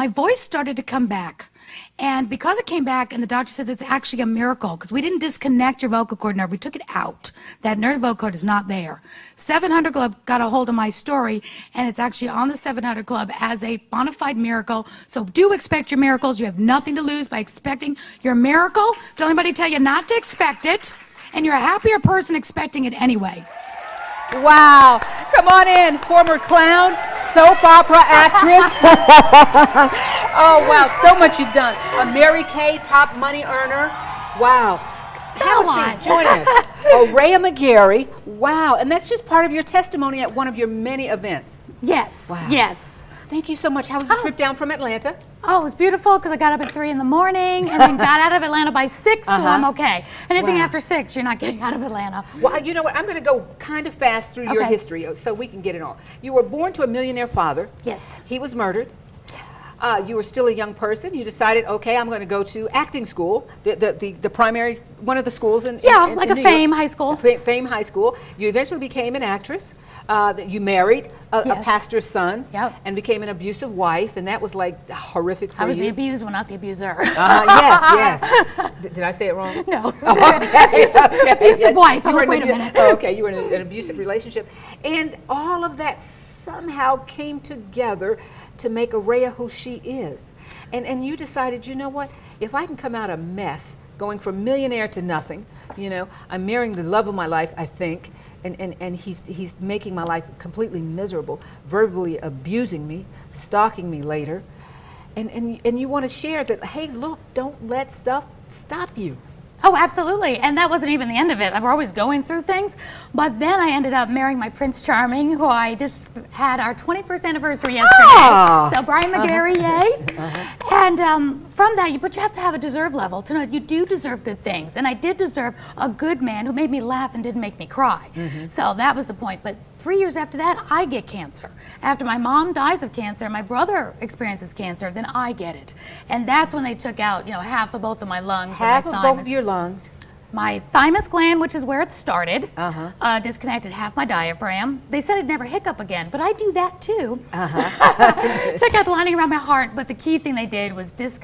my voice started to come back. And because it came back, and the doctor said it's actually a miracle, because we didn't disconnect your vocal cord nerve, we took it out. That nerve vocal cord is not there. 700 Club got a hold of my story, and it's actually on the 700 Club as a bona fide miracle. So do expect your miracles. You have nothing to lose by expecting your miracle. Don't anybody tell you not to expect it, and you're a happier person expecting it anyway. Wow. Come on in, former clown, soap opera actress. Oh, wow, so much you've done. A Mary Kay top money earner. Wow. Have a seat, join us. Aurea McGarry. Wow, and that's just part of your testimony at one of your many events. Yes, wow. Yes. Thank you so much. How was the trip down from Atlanta? Oh, it was beautiful because I got up at 3 in the morning and then got out of Atlanta by 6, so I'm okay. Anything after 6, you're not getting out of Atlanta. Well, you know what? I'm going to go kind of fast through your history so we can get it all. You were born to a millionaire father. Yes. He was murdered. Yes. You were still a young person. You decided, okay, I'm going to go to acting school, the primary, one of the schools in like in a Fame high school. Fame High School. You eventually became an actress. You married a pastor's son and became an abusive wife, and that was like horrific for you. I was the abused one, not the abuser. Yes. Did I say it wrong? No. Abusive wife. Wait a minute. Oh, okay, you were in an abusive relationship. And all of that somehow came together to make Aurea who she is. And you decided, you know what, if I can come out a mess, going from millionaire to nothing, you know, I'm marrying the love of my life, I think, and he's making my life completely miserable, verbally abusing me, stalking me later, and you want to share that, hey, look, don't let stuff stop you. Oh, absolutely. And that wasn't even the end of it. We're always going through things. But then I ended up marrying my Prince Charming, who I just had our 21st anniversary yesterday. So Brian McGarry, yay. And from that, you have to have a deserve level to know you do deserve good things. And I did deserve a good man who made me laugh and didn't make me cry. So that was the point. But 3 years after that, I get cancer. After my mom dies of cancer, my brother experiences cancer, then I get it. And that's when they took out, you know, half of both of my lungs. Half and my of thymus. both of your lungs. My thymus gland, which is where it started, disconnected half my diaphragm. They said it'd never hiccup again, but I do that too. Took out the lining around my heart, but the key thing they did was take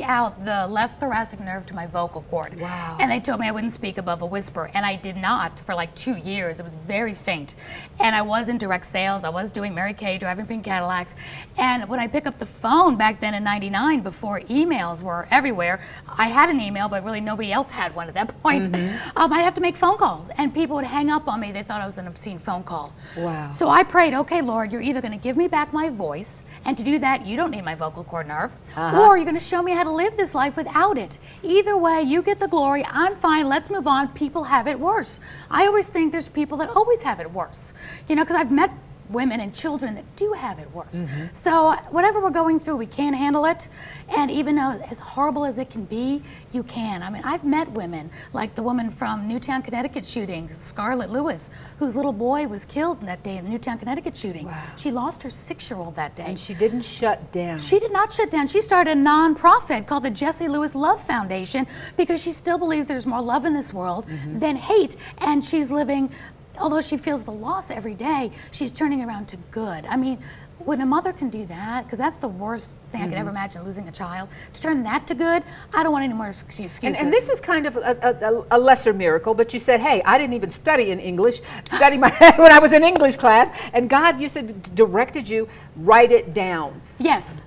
out the left thoracic nerve to my vocal cord. Wow. And they told me I wouldn't speak above a whisper, and I did not for like 2 years. It was very faint. And I was in direct sales. I was doing Mary Kay, driving pink Cadillacs. And when I pick up the phone back then in '99, before emails were everywhere, I had an email, but really nobody else had one at that point. I'd have to make phone calls, and people would hang up on me. They thought I was an obscene phone call. Wow. So I prayed, okay, Lord, you're either going to give me back my voice, and to do that, you don't need my vocal cord nerve, or you're going to show me how to live this life without it. Either way, you get the glory. I'm fine. Let's move on. People have it worse. I always think there's people that always have it worse, you know, because I've met women and children that do have it worse. So whatever we're going through, we can't handle it. And even though as horrible as it can be, you can. I mean, I've met women like the woman from Newtown, Connecticut shooting, Scarlett Lewis, whose little boy was killed that day in the Newtown, Connecticut shooting. Wow. She lost her 6-year-old that day. And she didn't shut down. She did not shut down. She started a nonprofit called the Jessie Lewis Love Foundation because she still believes there's more love in this world than hate. And she's living, although she feels the loss every day, she's turning around to good. I mean, when a mother can do that, because that's the worst thing I could ever imagine, losing a child, to turn that to good, I don't want any more excuses. And this is kind of a lesser miracle, but you said, hey, I didn't even study in English, when I was in English class, and God, you said, directed you, write it down. Yes.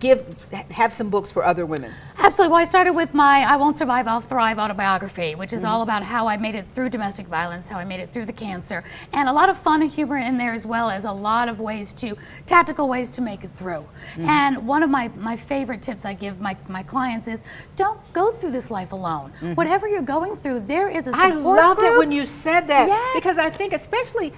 Have some books for other women. Absolutely. Well, I started with my I Won't Survive, I'll Thrive autobiography, which is all about how I made it through domestic violence, how I made it through the cancer, and a lot of fun and humor in there, as well as a lot of tactical ways to make it through. And one of my favorite tips I give my clients is, don't go through this life alone. Whatever you're going through, there is a support I loved group. it when you said that, Yes. because I think especially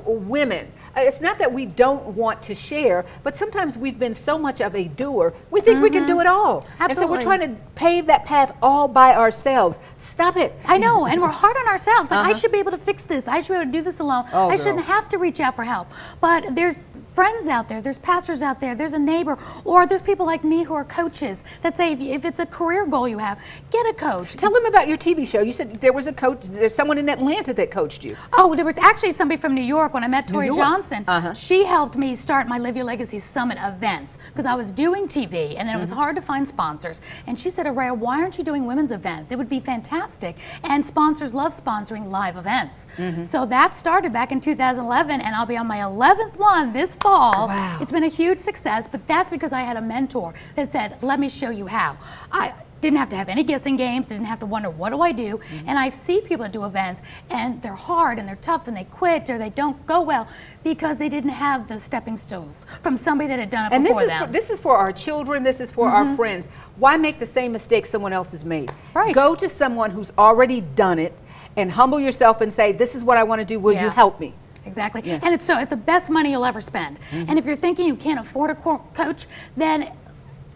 women, it's not that we don't want to share, but sometimes we've been so much of a doer, we think we can do it all. Absolutely. And so we're trying to pave that path all by ourselves. Stop it. I know, and we're hard on ourselves. Like, I should be able to fix this. I should be able to do this alone. Oh, I girl. shouldn't have to reach out for help. But there's friends out there, there's pastors out there, there's a neighbor, or there's people like me who are coaches that say if it's a career goal you have, get a coach. Tell them about your TV show. You said there was a coach, there's someone in Atlanta that coached you. Oh, there was actually somebody from New York when I met Tori Johnson. Uh-huh. She helped me start my Live Your Legacy Summit events because I was doing TV and then it was hard to find sponsors. And she said, Aurea, why aren't you doing women's events? It would be fantastic. And sponsors love sponsoring live events. So that started back in 2011 and I'll be on my 11th one this fall. Wow. It's been a huge success, but that's because I had a mentor that said, let me show you how. I didn't have to have any guessing games, didn't have to wonder what do I do. And I see people that do events and they're hard and they're tough and they quit or they don't go well because they didn't have the stepping stools from somebody that had done it before them. This is for our children, this is for our friends. Why make the same mistake someone else has made? Right. Go to someone who's already done it and humble yourself and say, this is what I want to do, will you help me? Exactly. Yeah. And it's the best money you'll ever spend. And if you're thinking you can't afford a coach, then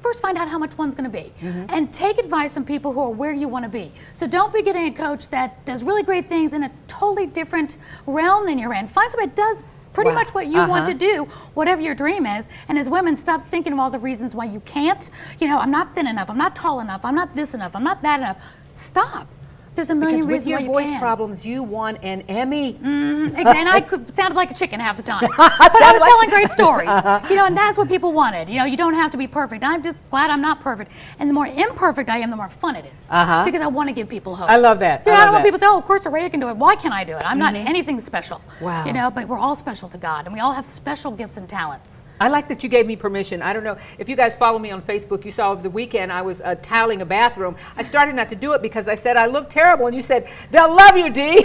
first find out how much one's going to be. And take advice from people who are where you want to be. So don't be getting a coach that does really great things in a totally different realm than you're in. Find somebody that does pretty much what you want to do, whatever your dream is. And as women, stop thinking of all the reasons why you can't. You know, I'm not thin enough, I'm not tall enough, I'm not this enough, I'm not that enough. Stop. There's a million Because with reasons your why you voice can. problems, you won an Emmy. And I sounded like a chicken half the time. But I was telling great stories. You know, and that's what people wanted. You know, you don't have to be perfect. I'm just glad I'm not perfect. And the more imperfect I am, the more fun it is. Because I want to give people hope. I love that. You know, I don't want that. people to say, oh, of course Aurea can do it. Why can't I do it? I'm not anything special. Wow. You know, but we're all special to God. And we all have special gifts and talents. I like that you gave me permission. I don't know if you guys follow me on Facebook. You saw over the weekend I was tiling a bathroom. I started not to do it because I said I look terrible, and you said they'll love you, Dee.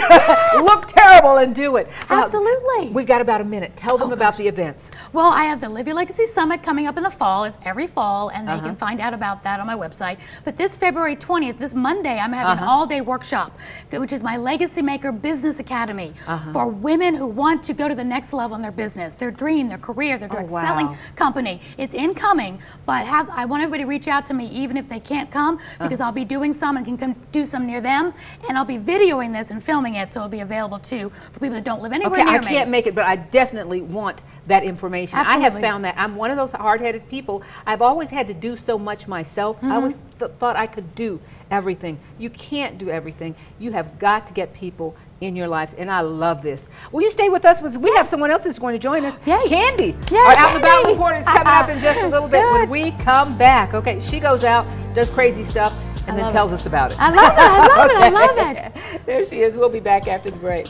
Look terrible and do it. Absolutely. We've got about a minute. Tell them about the events. Well, I have the Live Your Legacy Summit coming up in the fall. It's every fall, and they can find out about that on my website. But this February 20th, this Monday, I'm having an all-day workshop, which is my Legacy Maker Business Academy for women who want to go to the next level in their business, their dream, their career, their direct selling company. It's incoming, but I want everybody to reach out to me even if they can't come, because I'll be doing some and can come do some near them, and I'll be videoing this and filming it, so it'll be available too for people that don't live anywhere near me. I can't make it, but I definitely want that information. Absolutely. I have found that I'm one of those hard-headed people. I've always had to do so much myself. I always thought I could do everything. You can't do everything. You have got to get people in your lives, and I love this. Will you stay with us? We have someone else that's going to join us. Yay. Candy, Yay, our Out and About Candy. report is coming up in just a little bit when we come back. Okay, she goes out, does crazy stuff, and then tells us about it. I love it. I love it. I love it. There she is. We'll be back after the break.